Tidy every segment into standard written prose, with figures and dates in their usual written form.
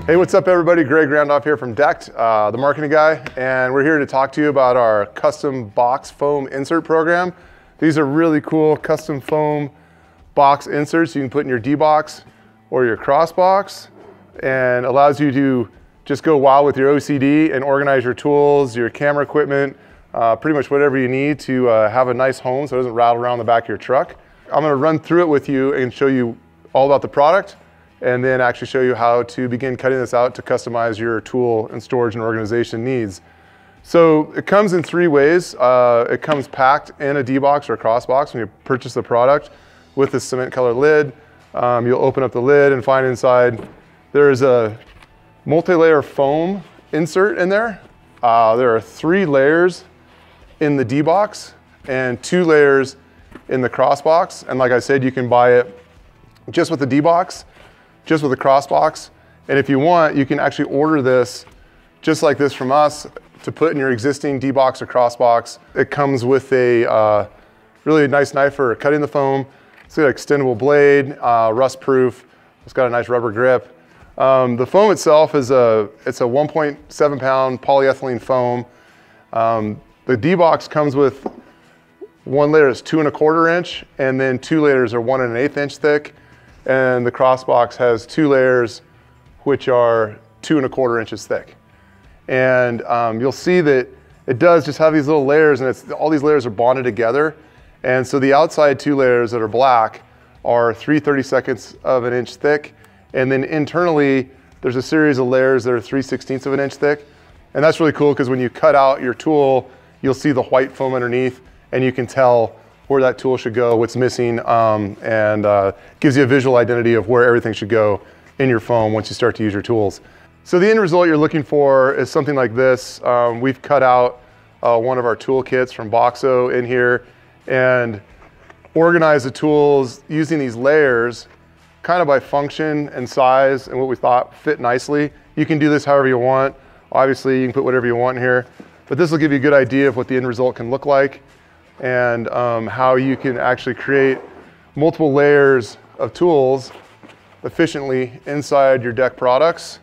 Hey, what's up everybody? Greg Randolph here from Decked, the marketing guy, and we're here to talk to you about our custom box foam insert program. These are really cool custom foam box inserts you can put in your D-box or your cross box, and allows you to just go wild with your OCD and organize your tools, your camera equipment, pretty much whatever you need to have a nice home so it doesn't rattle around the back of your truck. I'm gonna run through it with you and show you all about the product, and then actually show you how to begin cutting this out to customize your tool and storage and organization needs. So it comes in three ways. It comes packed in a D-box or a cross box when you purchase the product with this cement color lid. You'll open up the lid and find inside there's a multi-layer foam insert in there. There are 3 layers in the D-box and 2 layers in the cross box. And like I said, you can buy it just with the D-box, just with a cross box. And if you want, you can actually order this just like this from us to put in your existing D-box or cross box. It comes with a really nice knife for cutting the foam. It's got an extendable blade, rust proof. It's got a nice rubber grip. The foam itself is it's a 1.7 pound polyethylene foam. The D-box comes with 1 layer is 2 1/4 inch, and then 2 layers are 1 1/8 inch thick. And the cross box has 2 layers, which are 2 1/4 inches thick. And you'll see that it does just have these little layers, and all these layers are bonded together. And so the outside 2 layers that are black are 3/32 of an inch thick. And then internally, there's a series of layers that are 3/16 of an inch thick. And that's really cool because when you cut out your tool, you'll see the white foam underneath, and you can tell where that tool should go, what's missing, and gives you a visual identity of where everything should go in your foam once you start to use your tools. So the end result you're looking for is something like this. We've cut out one of our tool kits from Boxo in here and organized the tools using these layers kind of by function and size and what we thought fit nicely. You can do this however you want. Obviously, you can put whatever you want in here, but this will give you a good idea of what the end result can look like, and how you can actually create multiple layers of tools efficiently inside your Deck products.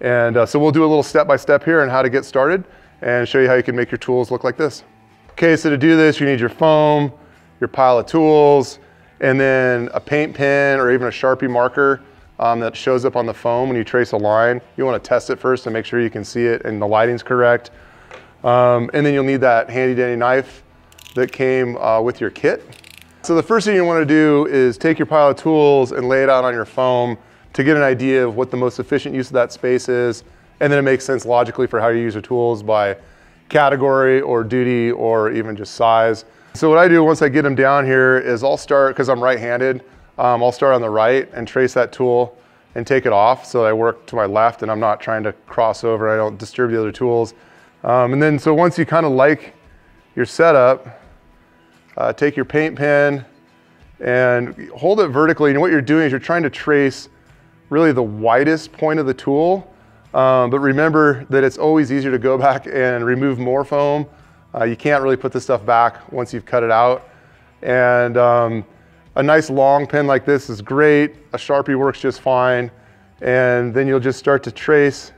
And so we'll do a little step-by-step here on how to get started and show you how you can make your tools look like this. Okay, so to do this, you need your foam, your pile of tools, and then a paint pen or even a Sharpie marker that shows up on the foam when you trace a line. You want to test it first to make sure you can see it and the lighting's correct. And then you'll need that handy-dandy knife that came with your kit. So the first thing you want to do is take your pile of tools and lay it out on your foam to get an idea of what the most efficient use of that space is, and then it makes sense logically for how you use your tools by category or duty or even just size. So what I do once I get them down here is I'll start, because I'm right-handed, I'll start on the right and trace that tool and take it off so I work to my left and I'm not trying to cross over, I don't disturb the other tools. And then so once you kind of like your setup, take your paint pen and hold it vertically. And what you're doing is you're trying to trace really the widest point of the tool. But remember that it's always easier to go back and remove more foam. You can't really put this stuff back once you've cut it out. And a nice long pen like this is great. A Sharpie works just fine. And then you'll just start to trace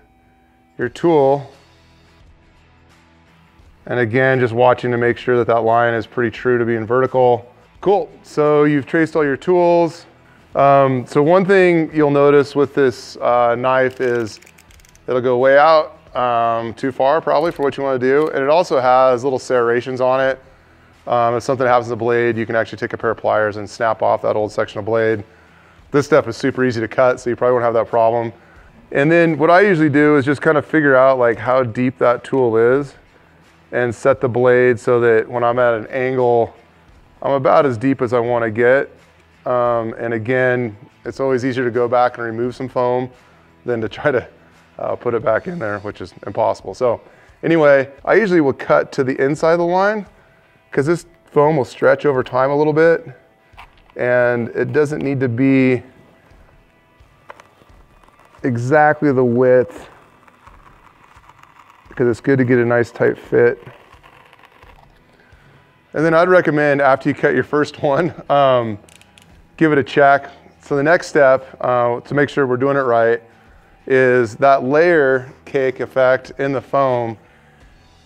your tool. And again, just watching to make sure that that line is pretty true to being vertical. Cool, so you've traced all your tools. So one thing you'll notice with this knife is it'll go way out, too far probably for what you want to do. And it also has little serrations on it. If something happens to the blade, you can actually take a pair of pliers and snap off that old section of blade. This stuff is super easy to cut, so you probably won't have that problem. And then what I usually do is just kind of figure out like how deep that tool is and set the blade so that when I'm at an angle, I'm about as deep as I want to get. And again, it's always easier to go back and remove some foam than to try to put it back in there, which is impossible. So anyway, I usually will cut to the inside of the line because this foam will stretch over time a little bit, and it doesn't need to be exactly the width because it's good to get a nice tight fit. And then I'd recommend after you cut your first one, give it a check. So the next step, to make sure we're doing it right, is that layer cake effect in the foam.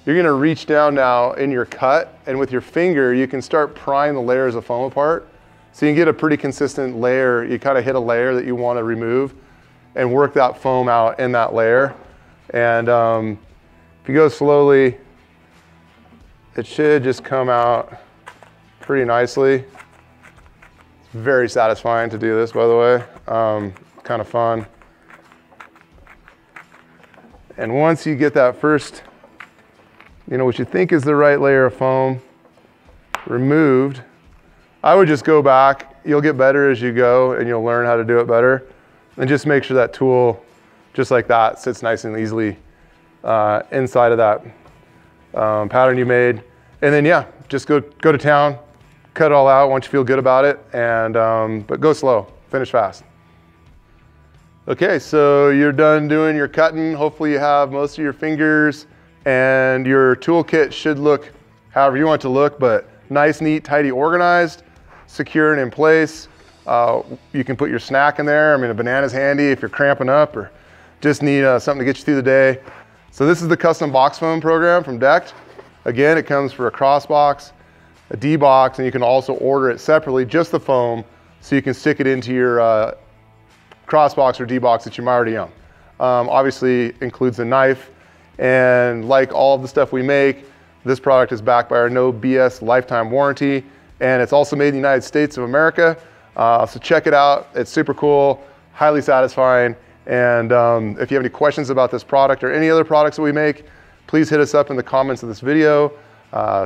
You're gonna reach down now in your cut, and with your finger, you can start prying the layers of foam apart. So you can get a pretty consistent layer. You kind of hit a layer that you want to remove and work that foam out in that layer. And if you go slowly, it should just come out pretty nicely. It's very satisfying to do this, by the way. Kind of fun. And once you get that first, what you think is the right layer of foam removed, I would just go back. You'll get better as you go, and you'll learn how to do it better. And just make sure that tool, just like that, sits nice and easily inside of that pattern you made. And then, yeah, just go to town, cut it all out once you feel good about it, and but go slow, finish fast. Okay, so you're done doing your cutting. Hopefully you have most of your fingers, and your toolkit should look however you want it to look, but nice, neat, tidy, organized, secure and in place. You can put your snack in there. I mean, a banana's handy if you're cramping up or just need something to get you through the day. So this is the custom box foam program from Decked. Again, it comes for a cross box, a D box, and you can also order it separately, just the foam, so you can stick it into your cross box or D box that you might already own. Obviously includes a knife, and like all of the stuff we make, this product is backed by our no BS lifetime warranty, and it's also made in the United States of America. So check it out. It's super cool, highly satisfying. And if you have any questions about this product or any other products that we make, please hit us up in the comments of this video.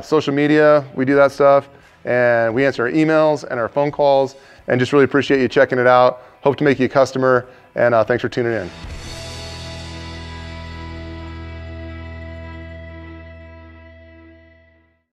Social media, we do that stuff. And we answer our emails and our phone calls, and just really appreciate you checking it out. Hope to make you a customer, and thanks for tuning in.